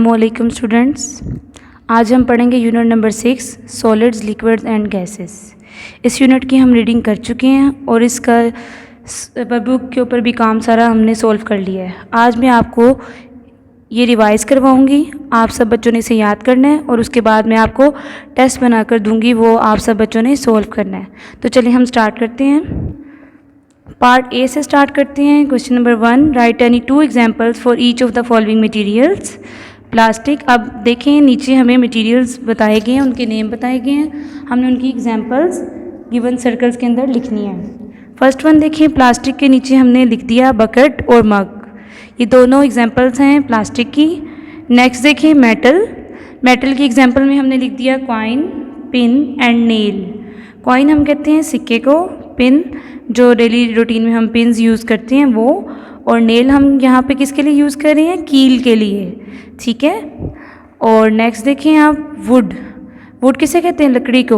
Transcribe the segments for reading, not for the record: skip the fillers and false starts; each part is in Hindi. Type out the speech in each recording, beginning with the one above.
अस्सलामुअलैकुम स्टूडेंट्स। आज हम पढ़ेंगे unit number 6 solids liquids and gases. इस यूनिट की हम रीडिंग कर चुके हैं और इसका वर्कबुक के ऊपर भी काम सारा हमने सॉल्व कर लिया है। आज मैं आपको ये रिवाइज़ करवाऊंगी, आप सब बच्चों ने इसे याद करना है और उसके बाद मैं आपको टेस्ट बनाकर दूंगी, वो आप सब बच्चों ने सॉल्व करना है। तो चलिए हम स्टार्ट करते हैं। पार्ट ए से स्टार्ट करते हैं। Question number 1, right any 2 examples for each of the following materials. Plastic, अब देखें नीचे हमें मटेरियल्स बताए गए हैं, उनके नेम बताए गए हैं, हमने उनकी एग्जाम्पल्स गिवन सर्कल्स के अंदर लिखनी है। फर्स्ट वन देखिए, प्लास्टिक के नीचे हमने लिख दिया बकेट और मग, ये दोनों एग्जाम्पल्स हैं प्लास्टिक की। नेक्स्ट देखिए मेटल, मेटल की एग्जाम्पल में हमने लिख दिया coin, pin and nail. Coin हम कहते हैं सिक्के को, पिन जो डेली रूटीन में हम पिन्स यूज़ करते हैं वो, और नेल हम यहाँ पे किसके लिए यूज़ कर रहे हैं, कील के लिए, ठीक है। और नेक्स्ट देखें आप वुड, वुड किसे कहते हैं, लकड़ी को,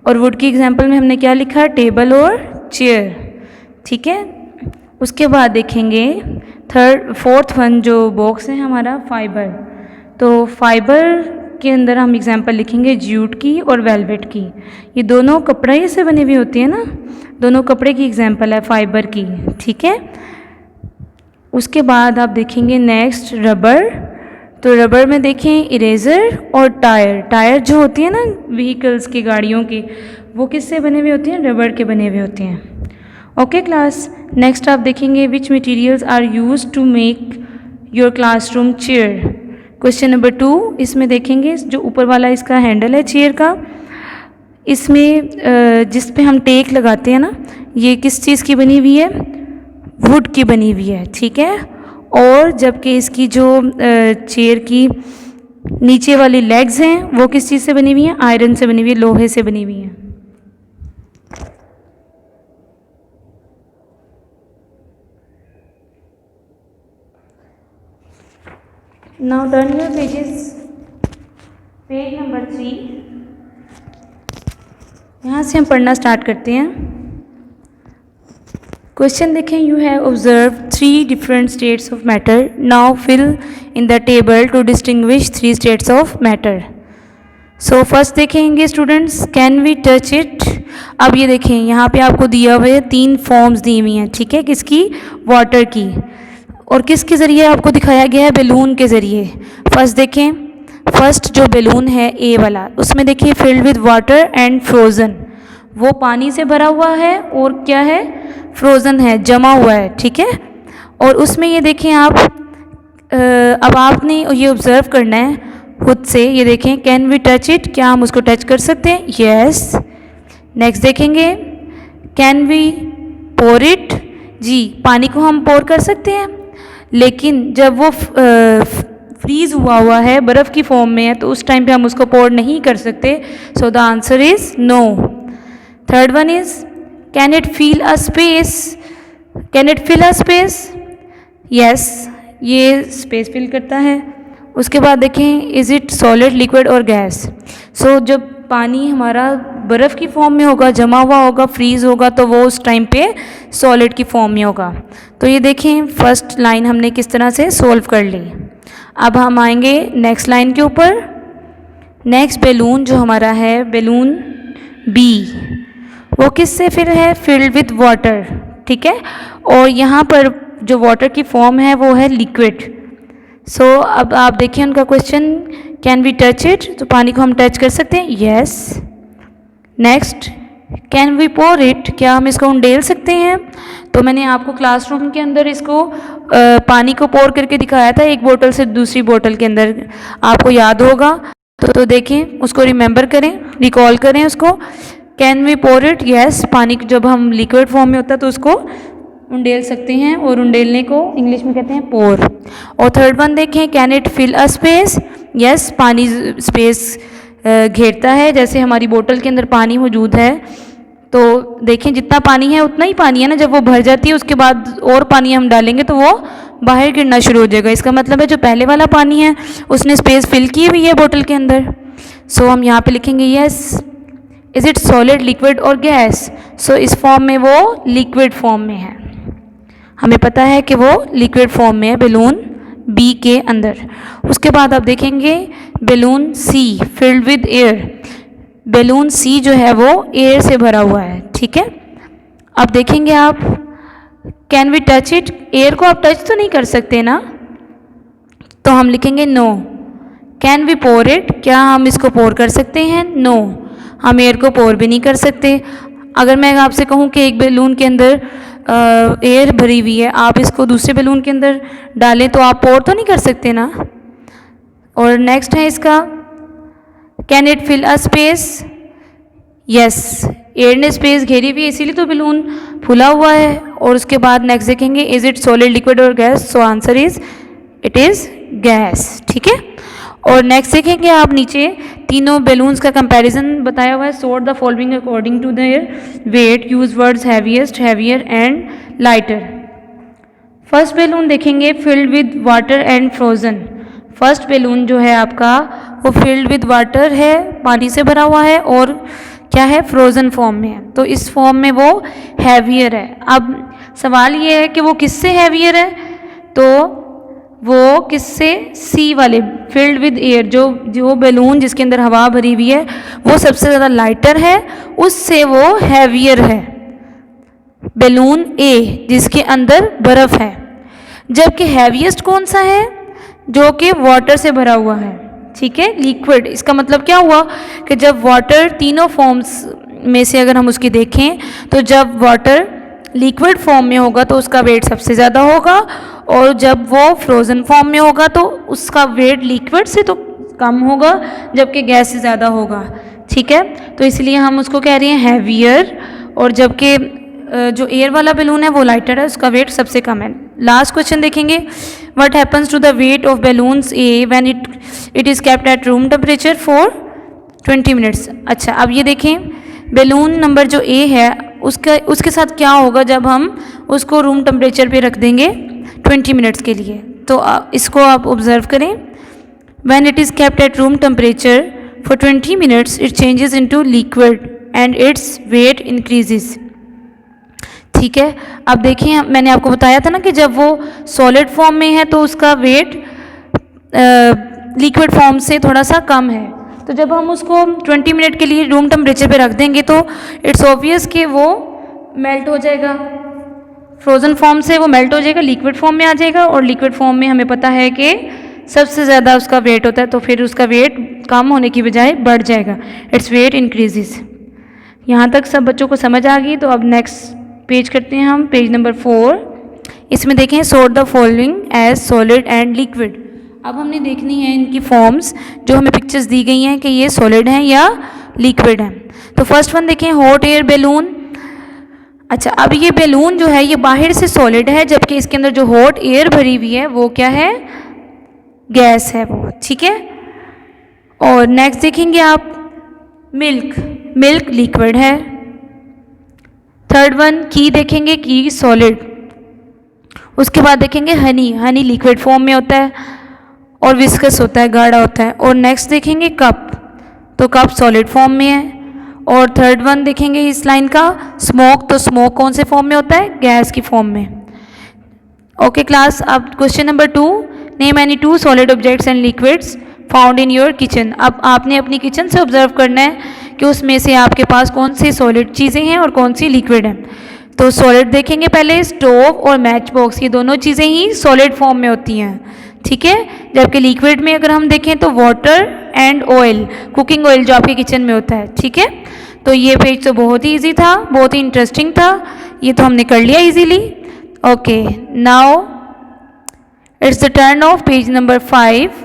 और वुड की एग्जांपल में हमने क्या लिखा, टेबल और चेयर, ठीक है। उसके बाद देखेंगे फोर्थ वन जो बॉक्स है हमारा, फाइबर। तो फाइबर के अंदर हम एग्जाम्पल लिखेंगे जूट की और वेलवेट की, ये दोनों कपड़े से बने हुए होती है ना, दोनों कपड़े की एग्जाम्पल है फाइबर की, ठीक है। उसके बाद आप देखेंगे नेक्स्ट रबर, तो रबर में देखें इरेज़र और टायर, टायर जो होती है ना व्हीकल्स की, गाड़ियों की, वो किससे बने हुए होते हैं, रबर के बने हुए होते हैं। ओके क्लास, नेक्स्ट आप देखेंगे which materials are used to make your classroom chair. Question number 2, इसमें देखेंगे जो ऊपर वाला इसका हैंडल है चेयर का, इसमें जिस पे हम टेक लगाते हैं ना, ये किस चीज़ की बनी हुई है, वुड की बनी हुई है, ठीक है। और जबकि इसकी जो चेयर की नीचे वाली लेग्स हैं वो किस चीज़ से बनी हुई हैं, आयरन से बनी हुई है, लोहे से बनी हुई हैं। Now turn your pages, page number 3, यहाँ से हम पढ़ना स्टार्ट करते हैं। क्वेश्चन देखें, you have observe 3 different states of matter, now fill in the table to distinguish 3 states of matter. So first देखेंगे students, can we touch it. अब ये देखें यहाँ पे आपको दिया हुआ है 3 फॉर्म्स दी हुई हैं, ठीक है, किसकी, वाटर की, और किसके ज़रिए आपको दिखाया गया है, बैलून के ज़रिए। फर्स्ट देखें, फर्स्ट जो बैलून है ए वाला, उसमें देखिए field with water and frozen, वो पानी से भरा हुआ है और क्या है, फ्रोज़न है, जमा हुआ है, ठीक है। और उसमें ये देखें आप, अब आपने ये ऑब्ज़र्व करना है खुद से, ये देखें कैन वी टच इट, क्या हम उसको टच कर सकते हैं, यस। नेक्स्ट देखेंगे कैन वी पोर इट, जी पानी को हम पोर कर सकते हैं, लेकिन जब वो फ्रीज़ हुआ है, बर्फ़ की फॉर्म में है, तो उस टाइम पे हम उसको पोर नहीं कर सकते। So the answer is no. Third one is can it feel a space, can it fill a space, yes, ये स्पेस फिल करता है। उसके बाद देखें इज़ इट सॉलिड, लिक्विड और गैस। सो जब पानी हमारा बर्फ़ की फॉर्म में होगा, जमा हुआ होगा, फ्रीज़ होगा, तो वो उस टाइम पे सॉलिड की फॉर्म में होगा। तो ये देखें फर्स्ट लाइन हमने किस तरह से सॉल्व कर ली। अब हम आएंगे नेक्स्ट लाइन के ऊपर। नेक्स्ट बैलून जो हमारा है, बैलून बी, वो किससे फिर है, फिल्ड विद वाटर, ठीक है, और यहाँ पर जो वाटर की फॉर्म है वो है लिक्विड। सो अब आप देखिए उनका question, can we touch it, तो पानी को हम टच कर सकते हैं, yes. Next can we pour it, क्या हम इसको उंडेल सकते हैं। तो मैंने आपको क्लासरूम के अंदर इसको पानी को पोर करके दिखाया था, एक बोतल से दूसरी बोतल के अंदर, आपको याद होगा, तो देखें उसको रिमेंबर करें, रिकॉल करें उसको। Can we pour it, yes, पानी जब हम लिक्विड फॉर्म में होता है तो उसको उंडेल सकते हैं, और उंडेलने को इंग्लिश में कहते हैं पोर। और थर्ड वन देखें, can it fill a space, yes, पानी स्पेस घेरता है, जैसे हमारी बोतल के अंदर पानी मौजूद है, तो देखें जितना पानी है उतना ही पानी है ना, जब वो भर जाती है उसके बाद और पानी हम डालेंगे तो वो बाहर गिरना शुरू हो जाएगा। इसका मतलब है जो पहले वाला पानी है उसने स्पेस फिल की हुई है बोतल के अंदर। सो हम यहाँ पे लिखेंगे yes, is it solid, liquid और गैस। सो इस फॉर्म में वो लिक्विड फॉर्म में है, हमें पता है कि वो लिक्विड फॉर्म में है बैलून बी के अंदर। उसके बाद आप देखेंगे balloon C filled with air. Balloon C जो है वो एयर से भरा हुआ है, ठीक है। अब देखेंगे आप, can we touch it, air को आप टच तो नहीं कर सकते ना, तो हम लिखेंगे no. Can we pour it, क्या हम इसको पोर कर सकते हैं, नो, हम एयर को पोर भी नहीं कर सकते। अगर मैं आपसे कहूँ कि एक बैलून के अंदर एयर भरी हुई है, आप इसको दूसरे बैलून के अंदर डालें तो आप पोर तो नहीं कर सकते ना। और नेक्स्ट है इसका, can it fill a space, yes, air ने स्पेस घेरी हुई है इसीलिए तो बैलून फूला हुआ है। और उसके बाद नेक्स्ट देखेंगे, इज इट सॉलिड लिक्विड और gas, so answer is it is gas, ठीक है। और नेक्स्ट देखेंगे आप नीचे तीनों बैलून्स का कंपैरिजन बताया हुआ है। Sort the following according to their weight, use words heaviest, heavier and lighter. First balloon देखेंगे filled with water and frozen. First balloon जो है आपका वो फिल्ड विद वाटर है, पानी से भरा हुआ है, और क्या है, फ्रोजन फॉर्म में है, तो इस फॉर्म में वो हैवियर है। अब सवाल ये है कि वो किससे हैवियर है, तो वो किससे, सी वाले फिल्ड विद एयर, जो बैलून जिसके अंदर हवा भरी हुई है वो सबसे ज़्यादा लाइटर है, उससे वो हैवियर है बैलून ए जिसके अंदर बर्फ़ है। जबकि हैवीएस्ट कौन सा है, जो कि वाटर से भरा हुआ है, ठीक है, लिक्विड। इसका मतलब क्या हुआ कि जब वाटर तीनों फॉर्म्स में से अगर हम उसकी देखें तो जब वाटर लिक्विड फॉर्म में होगा तो उसका वेट सबसे ज़्यादा होगा, और जब वो फ्रोज़न फॉर्म में होगा तो उसका वेट लिक्विड से तो कम होगा जबकि गैस से ज़्यादा होगा, ठीक है। तो इसलिए हम उसको कह रहे हैं हैवियर, और जबकि जो एयर वाला बैलून है वो लाइटर है, उसका वेट सबसे कम है। लास्ट क्वेश्चन देखेंगे, what happens to the weight of balloons A when it is kept at room temperature for 20 minutes. अच्छा, अब ये देखें, बैलून नंबर जो ए है उसके साथ क्या होगा जब हम उसको रूम टेम्परेचर पे रख देंगे 20 मिनट्स के लिए। तो इसको आप ऑब्जर्व करें, when it is kept at room temperature for 20 minutes it changes into liquid and its weight increases, ठीक है। अब देखिए, मैंने आपको बताया था ना कि जब वो सॉलिड फॉर्म में है तो उसका वेट लिक्विड फॉर्म से थोड़ा सा कम है, तो जब हम उसको 20 मिनट के लिए रूम टेम्परेचर पे रख देंगे तो इट्स ऑब्वियस कि वो मेल्ट हो जाएगा, फ्रोज़न फॉर्म से वो मेल्ट हो जाएगा, लिक्विड फॉर्म में आ जाएगा, और लिक्विड फॉर्म में हमें पता है कि सबसे ज़्यादा उसका वेट होता है, तो फिर उसका वेट कम होने की बजाय बढ़ जाएगा, इट्स वेट इंक्रीजेस। यहाँ तक सब बच्चों को समझ आ गई। तो अब नेक्स्ट पेज करते हैं हम, पेज नंबर 4। इसमें देखें, sort the following as solid and liquid. अब हमने देखनी है इनकी फॉर्म्स, जो हमें पिक्चर्स दी गई हैं कि ये सॉलिड हैं या लिक्विड हैं। तो फर्स्ट वन देखें, हॉट एयर बैलून। अच्छा, अब ये बैलून जो है ये बाहर से सॉलिड है, जबकि इसके अंदर जो हॉट एयर भरी हुई है वो क्या है, गैस है वो, ठीक है। और नेक्स्ट देखेंगे आप, मिल्क लिक्विड है। थर्ड वन, की देखेंगे, की सॉलिड। उसके बाद देखेंगे हनी लिक्विड फॉर्म में होता है और विस्कस होता है, गाढ़ा होता है। और नेक्स्ट देखेंगे कप, तो कप सॉलिड फॉर्म में है। और थर्ड वन देखेंगे इस लाइन का, स्मोक, तो स्मोक कौन से फॉर्म में होता है, गैस की फॉर्म में। ओके क्लास, अब question number 2, name any 2 solid objects and liquids found in your kitchen. अब आपने अपनी किचन से ऑब्जर्व करना है कि उसमें से आपके पास कौन सी सॉलिड चीज़ें हैं और कौन सी लिक्विड हैं। तो सॉलिड देखेंगे पहले, स्टोव और मैच बॉक्स, ये दोनों चीज़ें ही सॉलिड फॉर्म में होती हैं, ठीक है। जबकि लिक्विड में अगर हम देखें तो water and oil, cooking oil जो आपके किचन में होता है, ठीक है। तो ये पेज तो बहुत ही ईजी था, बहुत ही इंटरेस्टिंग था, ये तो हमने कर लिया easily. Okay, now it's the turn of page number 5।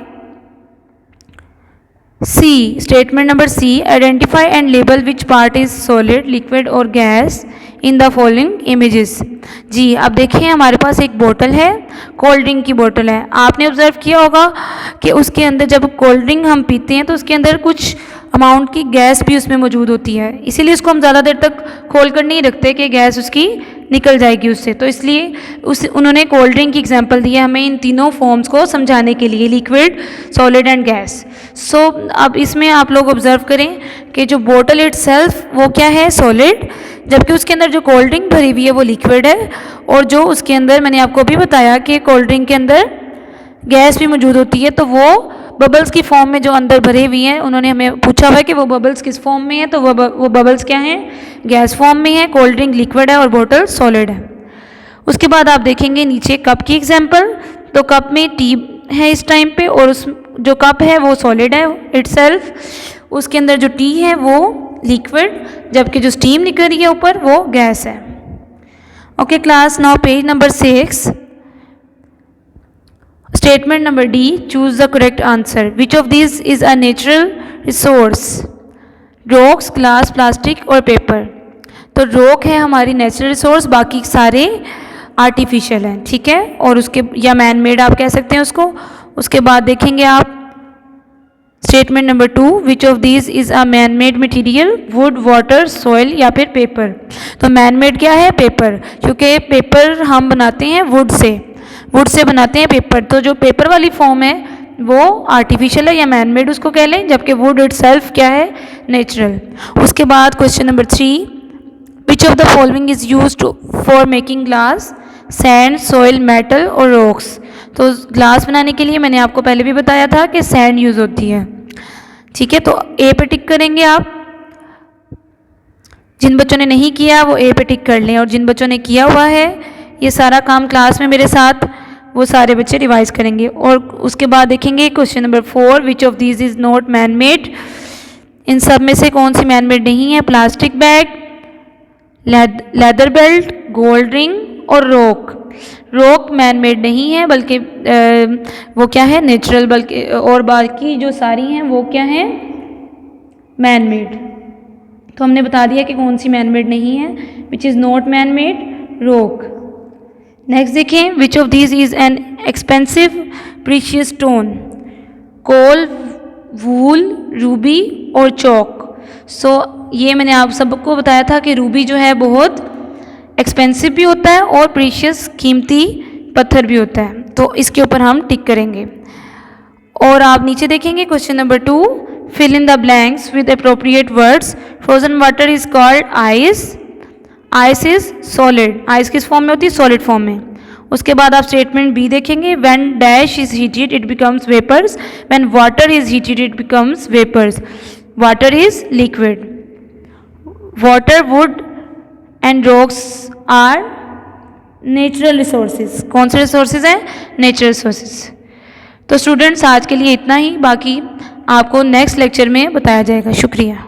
C, statement number C, identify and label which part is solid, liquid और gas in the following images. जी, अब देखिए हमारे पास एक बोतल है, कोल्ड ड्रिंक की बोतल है। आपने ऑब्जर्व किया होगा कि उसके अंदर जब कोल्ड ड्रिंक हम पीते हैं तो उसके अंदर कुछ अमाउंट की गैस भी उसमें मौजूद होती है, इसीलिए उसको हम ज़्यादा देर तक खोल कर नहीं रखते कि गैस उसकी निकल जाएगी उससे। तो इसलिए उन्होंने कोल्ड ड्रिंक की एग्जांपल दी है हमें इन तीनों फॉर्म्स को समझाने के लिए, लिक्विड, सॉलिड एंड गैस। सो अब इसमें आप लोग ऑब्जर्व करें कि जो बोतल इटसेल्फ वो क्या है, सॉलिड, जबकि उसके अंदर जो कोल्ड ड्रिंक भरी हुई है वो लिक्विड है। और जो उसके अंदर मैंने आपको अभी बताया कि कोल्ड ड्रिंक के अंदर गैस भी मौजूद होती है, तो वो बबल्स की फॉर्म में जो अंदर भरे हुए हैं, उन्होंने हमें पूछा हुआ है कि वो बबल्स किस फॉर्म में है, तो वो बबल्स क्या हैं, गैस फॉर्म में है। कोल्ड ड्रिंक लिक्विड है और बोतल सॉलिड है। उसके बाद आप देखेंगे नीचे कप की एग्जाम्पल, तो कप में टी है इस टाइम पे, और उस जो कप है वो सॉलिड है इटसेल्फ, उसके अंदर जो टी है वो लिक्विड, जबकि जो स्टीम निकल रही है ऊपर वो गैस है। Okay class, now page number 6, statement number D, choose the correct answer. Which of this is a natural resource? Rocks, glass, plastic और पेपर। तो रॉक है हमारी नेचुरल रिसोर्स, बाकी सारे आर्टिफिशियल हैं, ठीक है, और उसके या मैन मेड आप कह सकते हैं उसको। उसके बाद देखेंगे आप statement number 2, which of these is a man made material? Would, water, soil या फिर पेपर। तो मैन मेड क्या है? पेपर, क्योंकि पेपर हम बनाते हैं वुड से बनाते हैं पेपर। तो जो पेपर वाली फॉर्म है वो आर्टिफिशियल है या मैन मेड उसको कह लें, जबकि वुड इटसेल्फ क्या है? नेचुरल। उसके बाद question number 3, which of the following is used for making glass? Sand, soil, metal और रॉक्स। तो ग्लास बनाने के लिए मैंने आपको पहले भी बताया था कि सैंड यूज़ होती है, ठीक है। तो ए पे टिक करेंगे आप। जिन बच्चों ने नहीं किया वो ए पे टिक कर लें, और जिन बच्चों ने किया हुआ है ये सारा काम क्लास में मेरे साथ, वो सारे बच्चे रिवाइज करेंगे। और उसके बाद देखेंगे question number 4, which of these is not man made? इन सब में से कौन सी मैन मेड नहीं है? Plastic bag, leather belt, gold ring और रॉक मैन मेड नहीं है, बल्कि वो क्या है? नेचुरल। बल्कि और बाकी जो सारी हैं वो क्या हैं? Man made. तो हमने बता दिया कि कौन सी मैन मेड नहीं है, which is not man made, rock. Next देखें, which of these is an expensive precious stone? Coal, wool, ruby और चौक। सो ये मैंने आप सबको बताया था कि रूबी जो है बहुत एक्सपेंसिव भी होता है और प्रीशियस कीमती पत्थर भी होता है, तो इसके ऊपर हम टिक करेंगे। और आप नीचे देखेंगे question number 2, fill in the blanks with appropriate words. Frozen water is called ice, ice is solid. Ice किस फॉर्म में होती है? सॉलिड फॉर्म में। उसके बाद आप स्टेटमेंट बी देखेंगे, when dash is heated it becomes vapours, when water is heated it becomes vapours. Water is liquid. Water, wood and rocks are natural resources. कौन से रिसोर्सेज हैं? Natural resources. तो स्टूडेंट्स आज के लिए इतना ही, बाकी आपको नेक्स्ट लेक्चर में बताया जाएगा। शुक्रिया।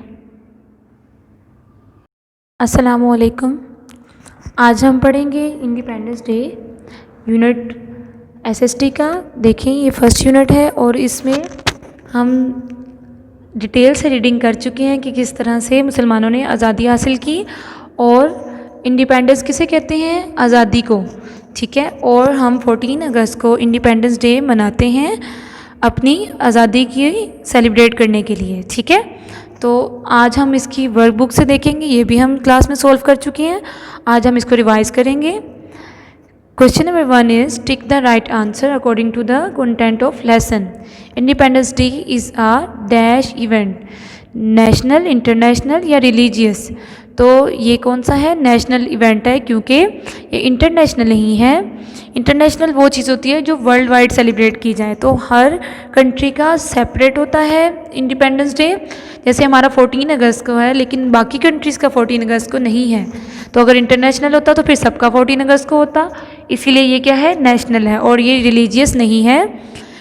अस्सलामुअलैकुम। आज हम पढ़ेंगे इंडिपेंडेंस डे यूनिट एसएसटी का। देखें ये फर्स्ट यूनिट है और इसमें हम डिटेल से रीडिंग कर चुके हैं कि किस तरह से मुसलमानों ने आज़ादी हासिल की, और इंडिपेंडेंस किसे कहते हैं? आज़ादी को, ठीक है। और हम 14 अगस्त को इंडिपेंडेंस डे मनाते हैं अपनी आज़ादी की सेलिब्रेट करने के लिए, ठीक है। तो आज हम इसकी वर्कबुक से देखेंगे, ये भी हम क्लास में सॉल्व कर चुके हैं, आज हम इसको रिवाइज करेंगे। Question number 1 is tick the right answer according to the content of lesson. Independence Day is a dash event, national, international या रिलीजियस। तो ये कौन सा है? नेशनल इवेंट है, क्योंकि ये इंटरनेशनल नहीं है। इंटरनेशनल वो चीज़ होती है जो वर्ल्ड वाइड सेलिब्रेट की जाए, तो हर कंट्री का सेपरेट होता है इंडिपेंडेंस डे। जैसे हमारा 14 अगस्त को है, लेकिन बाकी कंट्रीज़ का 14 अगस्त को नहीं है। तो अगर इंटरनेशनल होता तो फिर सबका 14 अगस्त को होता, इसीलिए ये क्या है? नेशनल है। और ये रिलीजियस नहीं है,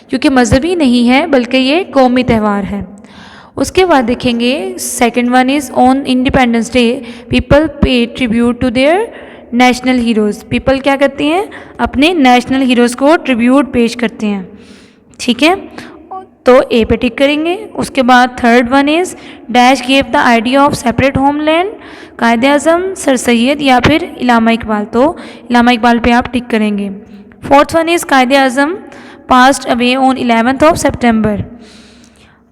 क्योंकि मजहबी नहीं है, बल्कि ये कौमी त्यौहार है। उसके बाद देखेंगे second one is on Independence Day people pay tribute to their national heroes. People क्या करते हैं? अपने नेशनल हीरोज़ को ट्रिब्यूट पेश करते हैं, ठीक है। तो ए पे टिक करेंगे। उसके बाद third one is dash gave the idea of separate homeland, कायदे आज़म, सर सैयद या फिर इलामा इकबाल। तो इलामा इकबाल पे आप टिक करेंगे। Fourth one is Quaid-e Azam passed away on 11th of September,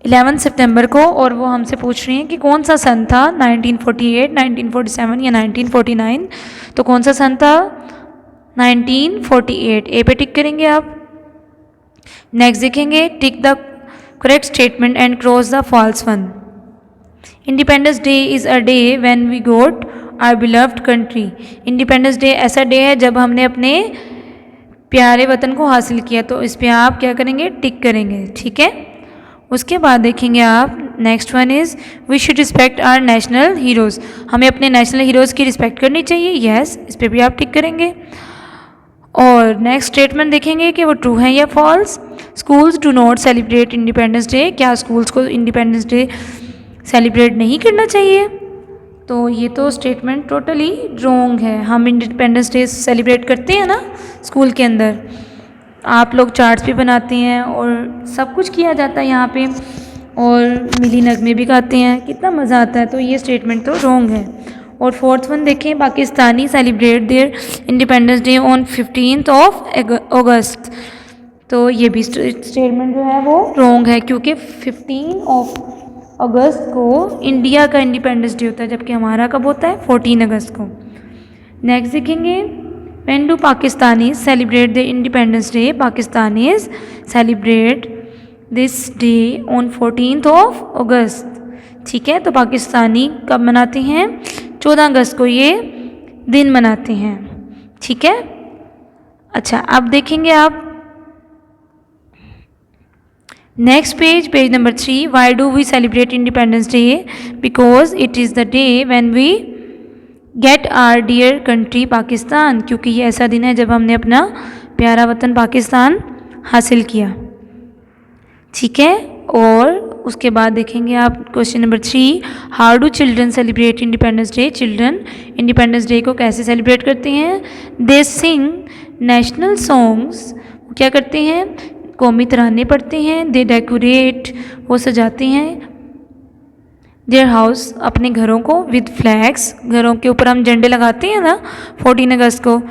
11 सितंबर को, और वो हमसे पूछ रही हैं कि कौन सा सन था, 1948, 1947 या 1949। तो कौन सा सन था? 1948। ए पे टिक करेंगे आप। नेक्स्ट देखेंगे tick the correct statement and cross the false one. Independence Day is a day when we got our beloved country. Independence Day ऐसा डे है जब हमने अपने प्यारे वतन को हासिल किया, तो इस पर आप क्या करेंगे, टिक करेंगे, ठीक है। उसके बाद देखेंगे आप, next one is we should respect our national heroes, हमें अपने नेशनल हीरोज़ की रिस्पेक्ट करनी चाहिए, यस, इस पर भी आप टिक करेंगे। और नेक्स्ट स्टेटमेंट देखेंगे कि वो ट्रू है या false. Schools do not celebrate Independence Day, क्या स्कूल्स को इंडिपेंडेंस डे सेलिब्रेट नहीं करना चाहिए? तो ये तो स्टेटमेंट टोटली रॉन्ग है। हम इंडिपेंडेंस डे सेलिब्रेट करते हैं ना स्कूल के अंदर, आप लोग चार्ट्स भी बनाते हैं और सब कुछ किया जाता है यहाँ पे, और मिली नगमे भी गाते हैं, कितना मज़ा आता है। तो ये स्टेटमेंट तो रॉन्ग है। और फोर्थ वन देखें, Pakistani celebrate their independence day on 15th of अगस्त, तो ये भी स्टेटमेंट जो है वो रॉन्ग है, क्योंकि 15 अगस्त को इंडिया का इंडिपेंडेंस डे होता है, जबकि हमारा कब होता है, 14 अगस्त को। नेक्स्ट देखेंगे, when do Pakistani celebrate the independence day, Pakistanis celebrate this day on 14th अगस्त, ठीक है। तो पाकिस्तानी कब मनाते हैं, 14 अगस्त को ये दिन मनाते हैं, ठीक है। अच्छा, अब देखेंगे आप next page number 3, why do we celebrate Independence Day, because it is the day when we get our dear country Pakistan, क्योंकि ये ऐसा दिन है जब हमने अपना प्यारा वतन पाकिस्तान हासिल किया, ठीक है। और उसके बाद देखेंगे आप question number 3, how do children celebrate Independence day, children independence day को कैसे सेलिब्रेट करते हैं? दे सिंग नेशनल सॉन्ग्स, क्या करते हैं, कौमी तराने पढ़ते हैं। दे डेकोरेट, वो सजाते हैं देयर हाउस, अपने घरों को, विद फ्लैग्स, घरों के ऊपर हम झंडे लगाते हैं ना 14 अगस्त को।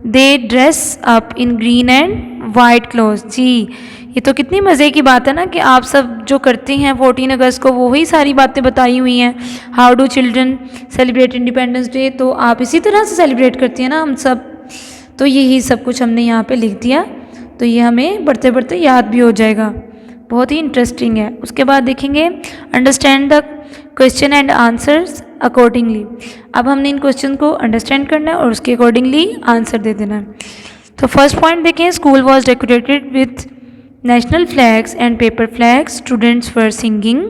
They dress up in green and white cloth, जी ये तो कितनी मज़े की बात है ना कि आप सब जो करते हैं 14 अगस्त को वही सारी बातें बताई हुई हैं। How do children celebrate Independence day, तो आप इसी तरह से सेलिब्रेट करते हैं ना हम सब, तो यही सब कुछ हमने यहाँ पे लिख दिया, तो ये हमें बढ़ते बढ़ते याद भी हो जाएगा, बहुत ही इंटरेस्टिंग है। उसके बाद देखेंगे, understand the question and answers accordingly, अब हमने इन क्वेश्चन को अंडरस्टैंड करना है और उसके अकॉर्डिंगली आंसर दे देना है। तो फर्स्ट पॉइंट देखें, school was decorated with national flags and paper flags, students were singing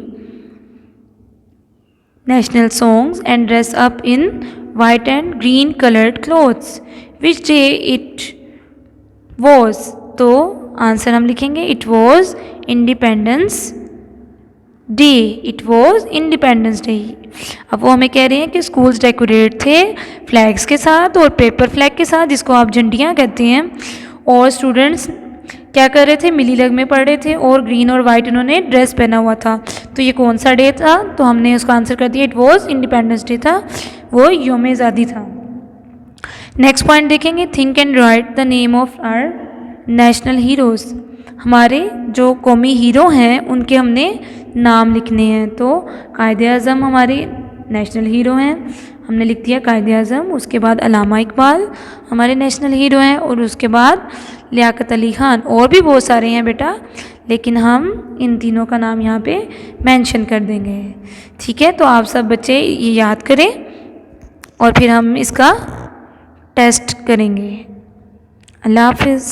national songs and dress up in white and green colored clothes. Which day it was, तो आंसर हम लिखेंगे it was independence day, it was independence day। अब वो हमें कह रहे हैं कि स्कूल्स डेकोरेट थे फ्लैग्स के साथ और पेपर फ्लैग के साथ, जिसको आप झंडियाँ कहते हैं, और स्टूडेंट्स क्या कर रहे थे, मिली लग में पढ़ रहे थे, और ग्रीन और वाइट उन्होंने ड्रेस पहना हुआ था। तो ये कौन सा डे था, तो हमने उसका आंसर कर दिया इट वॉज इंडिपेंडेंस डे था, वो यौम आज़ादी था। नेक्स्ट पॉइंट देखेंगे, think and write the name of our national heroes, हमारे जो कौमी हीरो हैं उनके हमने नाम लिखने हैं। तो कायदे आज़म हमारे नेशनल हीरो हैं, हमने लिख दिया कायदे आज़म। उसके बाद अल्लामा इकबाल हमारे नेशनल हीरो हैं, और उसके बाद लियाकत अली ख़ान, और भी बहुत सारे हैं बेटा, लेकिन हम इन तीनों का नाम यहाँ पे मेंशन कर देंगे, ठीक है। तो आप सब बच्चे ये याद करें और फिर हम इसका टेस्ट करेंगे। अल्लाह हाफिज़।